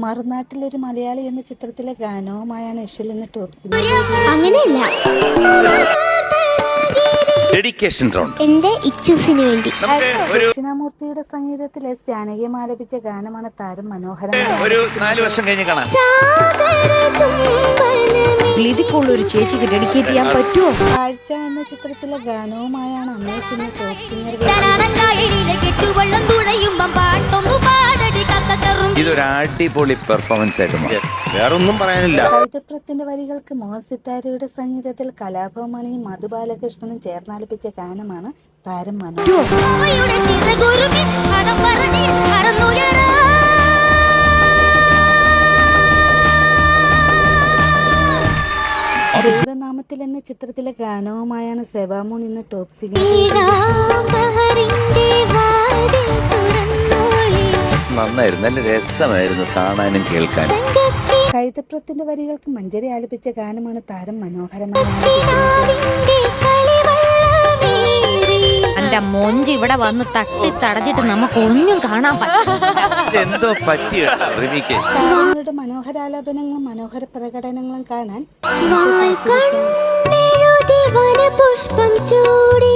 മറുനാട്ടിലൊരു മലയാളി എന്ന ചിത്രത്തിലെ ഗാനവുമായാണ് ഇഷൽ ഇന്ന് ടോപ്പ് അങ്ങനെയല്ല, ഡെഡിക്കേഷൻ റൗണ്ട്. എന്റെ ഇച്ചൂസിന് വേണ്ടി. ദക്ഷിണാമൂർത്തിയുടെ സംഗീതത്തിൽ എസ് ജാനകിയും ആലപിച്ച ഗാനമാണ് താരം മനോഹരമായ. ഒരു 4 വർഷം കഴിഞ്ഞ് കാണാം. ഒരു ചേച്ചിക്ക് ഡെഡിക്കേറ്റ് ചെയ്യാൻ പറ്റുമോ? കാഴ്ച എന്ന ചിത്രത്തിലെ ഗാനവുമായാണ് അമ്മയ്ക്കുന്ന ടോപ്പ് സിംഗർ. ഇതൊരു അടിപൊളി പെർഫോമൻസ് ആയിട്ട് മാറും. വേറൊന്നും പറയാനില്ല. കൈതപ്രത്തിന്റെ വരികൾക്ക് മോഹൻ സിത്താരയുടെ സംഗീതത്തിൽ കലാഭവമണിയും മധു ബാലകൃഷ്ണനും ചേർന്നാലപിച്ച ഗാനമാണ് താരം ദൈവനാമത്തിൽ എന്ന ചിത്രത്തിലെ ഗാനവുമായാണ് സെവാമോൻ ഇന്ന് ടോപ്പ് സിംഗർ. നന്നായിരുന്നു, നല്ല രസമായിരുന്നു കാണാനും കേൾക്കാനും. കൈതപ്രത്തിന്റെ വരികൾക്ക് മഞ്ചരി ആലപിച്ച ഗാനമാണ് താരം മനോഹരമായ. എന്റെ മൊഞ്ച് ഇവിടെ വന്ന് തട്ടി തടഞ്ഞിട്ട് നമുക്ക് ഒന്നും കാണാൻ എന്തോ പറ്റിയ താരങ്ങളുടെ മനോഹരാലാപനങ്ങളും മനോഹര പ്രകടനങ്ങളും കാണാൻ പുഷ്പം ചൂടി